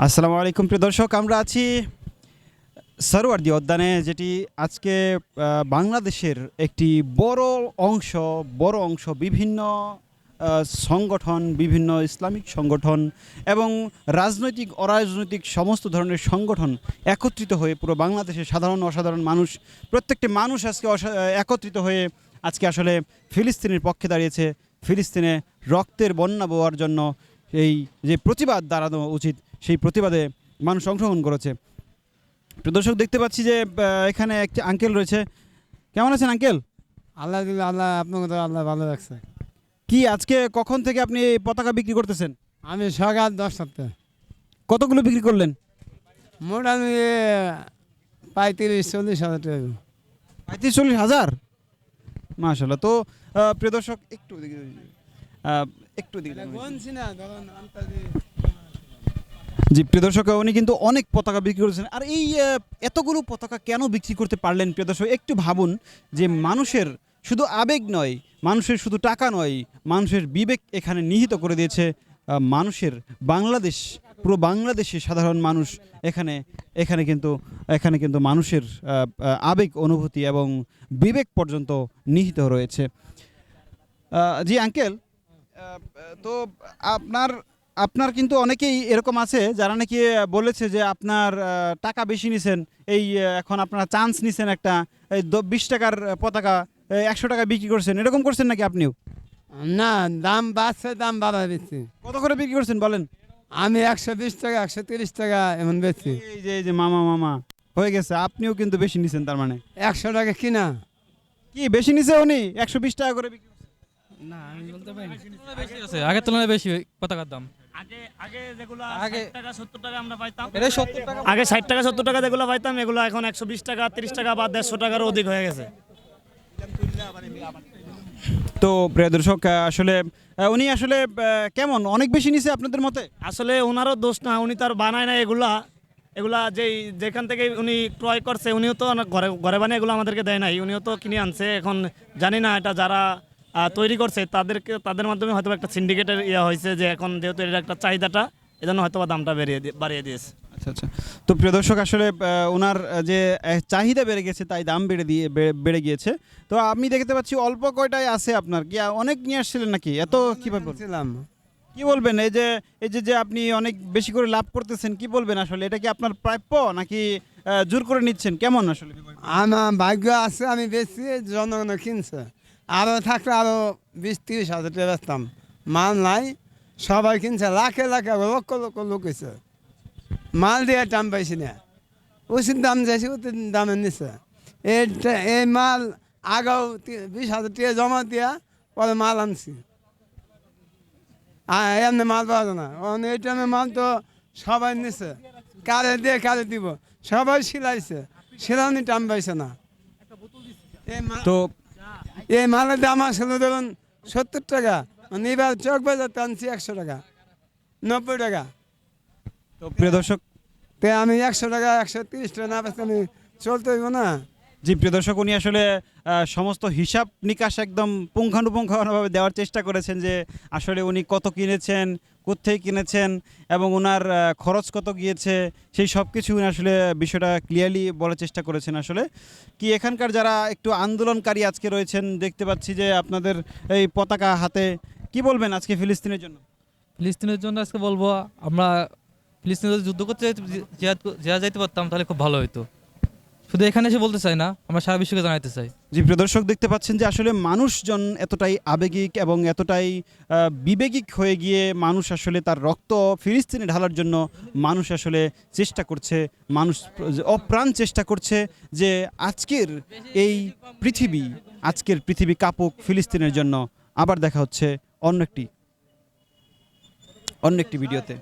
আসসালামু আলাইকুম প্রিয় দর্শক, আমরা আছি সরোয়ার্দী উদ্যানে, যেটি আজকে বাংলাদেশের একটি বড় অংশ বিভিন্ন সংগঠন, বিভিন্ন ইসলামিক সংগঠন এবং রাজনৈতিক অরাজনৈতিক সমস্ত ধরনের সংগঠন একত্রিত হয়ে পুরো বাংলাদেশের সাধারণ অসাধারণ মানুষ, প্রত্যেকটি মানুষ আজকে একত্রিত হয়ে আজকে আসলে ফিলিস্তিনের পক্ষে দাঁড়িয়েছে। ফিলিস্তিনে রক্তের বন্যা বওয়ার জন্য এই যে প্রতিবাদ দাঁড়ানো উচিত, সেই প্রতিবাদে মানুষ অংশগ্রহণ করেছে। প্রিয় দর্শক, দেখতে পাচ্ছি যে এখানে একটি আঙ্কেল রয়েছে। কেমন আছেন আঙ্কেল? আল্লাহ দিলে আল্লাহ আপনাকে তো আল্লাহ ভালো রাখছে। কি আজকে কখন থেকে আপনি এই পতাকা বিক্রি করতেছেন? আমি সকাল 10টাতে কতগুলো বিক্রি করলেন? মোটামুটি 35-40 হাজার টাকা। 35-40 হাজার, মাশাআল্লাহ। তো প্রিয় দর্শক, একটু দিকে জি প্রিয় দর্শক, উনি কিন্তু অনেক পতাকা বিক্রি করেছেন। আর এই এতগুলো পতাকা কেন বিক্রি করতে পারলেন প্রিয় দর্শক? একটু ভাবুন যে মানুষের শুধু আবেগ নয়, মানুষের শুধু টাকা নয়, মানুষের বিবেক এখানে নিহিত করে দিয়েছে। মানুষের বাংলাদেশ, পুরো বাংলাদেশে সাধারণ মানুষ এখানে কিন্তু মানুষের আবেগ, অনুভূতি এবং বিবেক পর্যন্ত নিহিত রয়েছে। জি আঙ্কেল, তো আপনার আপনার কিন্তু অনেকেই এরকম আছে যারা নাকি বলেছে যে আপনার টাকা বেশি নিছেন। এই এখন আপনারা চান্স নিছেন একটা, এই 20 টাকার পতাকা 100 টাকা বিক্রি করছেন, এরকম করছেন নাকি আপনিও? না, দাম বাড়ছে, দাম বাড়া বেশি। কত করে বিক্রি করছেন বলেন? আমি 120 টাকা 130 টাকা এমন বেশি। এই যে মামা হয়ে গেছে, আপনিও কিন্তু বেশি নিছেন তার মানে। 100 টাকা কিনা। কি বেশি নিছে উনি? 120 টাকা করে বিক্রি করছেন। না, আমি বলতে পারি বেশি আছে, আগের তুলনায় বেশি পতাকার দাম। আগে যেগুলো আগে 60 টাকা 70 টাকা আমরা পাইতাম, এটা 70 টাকা। আগে 60 টাকা 70 টাকা যেগুলো পাইতাম, এগুলো এখন 120 টাকা 30 টাকা বা 150 টাকারও অধিক হয়ে গেছে। তো প্রিয় দর্শক, আসলে উনি আসলে কেমন অনেক বেশি নিছে আপনাদের মতে? আসলে ওনারও দোষ না, উনি তার বানায় না এগুলা। এগুলা যেখান থেকে উনি ক্রয় করছে, উনিও তো ঘরে ঘরে বানিয়ে এগুলো আমাদেরকে দেয় নাই, উনিও তো কিনে আনছে। এখন জানি না এটা যারা তৈরি করছে তাদের মাধ্যমে হয়তো একটা সিন্ডিকেটের হয়েছে, যে এখন যেহেতু এর একটা চাহিদাটা, এজন্য হয়তো বা দামটা বাড়িয়ে দিয়েছে। আচ্ছা। তো প্রিয় দর্শক, আসলে ওনার যে চাহিদা বেড়ে গেছে তাই দাম বেড়ে গিয়েছে। তো আমি দেখতে পাচ্ছি অল্প কয়টাই আছে আপনার, কি অনেক নিয়ে আসছিলেন নাকি? এত কিভাবে ছিলাম। কি বলবেন? এই যে আপনি অনেক বেশি করে লাভ করতেছেন, কি বলবেন আসলে? এটা কি আপনার প্রাপ্য নাকি জোর করে নিচ্ছেন? কেমন আসলে? আমার ভাগ্য আছে, আমি বেশি, জনগণ কিনছে। আরও থাকলে আরও 20-30 হাজার টাকা বেচতাম। মাল নাই, সবাই কিনছে, লাখে লাখে লক্ষ লক্ষ লোক হয়েছে। মাল দিয়ে দাম পাইছি না, উচিত দাম যাইছে, উচিত দামে নিচ্ছে। এই মাল আগাও 20 হাজার টাকা জমা দিয়া পরে মাল আনছি। এমনি মাল পাওয়া যায় না। এই টাইমে মাল তো সবাই নিচ্ছে, কারে দিয়ে কারে দিব, সবাই সিলাইছে, সিলানি টাম পাইছে না। তো এই মালের দাম আসলে ধরুন 70 টাকা, মানে এবার চক বাজার টানছি 100 টাকা 90 টাকা। তো প্রিয় দর্শক, তো আমি 100 টাকা 130 টাকা না বেচতে আমি চলতে হইব না। জি প্রিয় দর্শক, উনি আসলে সমস্ত হিসাব নিকাশ একদম পুঙ্খানুপুঙ্খভাবে দেওয়ার চেষ্টা করেছেন, যে আসলে উনি কত কিনেছেন, কোত্থেকে কিনেছেন এবং ওনার খরচ কত গিয়েছে, সেই সব কিছু উনি আসলে বিষয়টা ক্লিয়ারলি বলার চেষ্টা করেছেন। আসলে কি এখানকার যারা একটু আন্দোলনকারী আজকে রয়েছেন, দেখতে পাচ্ছি যে আপনাদের এই পতাকা হাতে, কি বলবেন আজকে ফিলিস্তিনের জন্য? ফিলিস্তিনের জন্য আজকে বলবো, আমরা ফিলিস্তিনে যদি যুদ্ধ করতে জিহাদ যাইতে পারতাম তাহলে খুব ভালো হতো। শুধু এখানে এসে বলতে চাই না, আমরা সারা বিশ্বকে জানাতে চাই। জি প্রিয় দর্শক, দেখতে পাচ্ছেন যে আসলে মানুষজন এতটাই আবেগিক এবং এতটাই বিবেকিক হয়ে গিয়ে মানুষ আসলে তার রক্ত ফিলিস্তিনে ঢালার জন্য মানুষ আসলে চেষ্টা করছে, মানুষ অপ্রাণ চেষ্টা করছে যে আজকের পৃথিবী কাঁপুক ফিলিস্তিনের জন্য। আবার দেখা হচ্ছে অন্য একটি ভিডিওতে।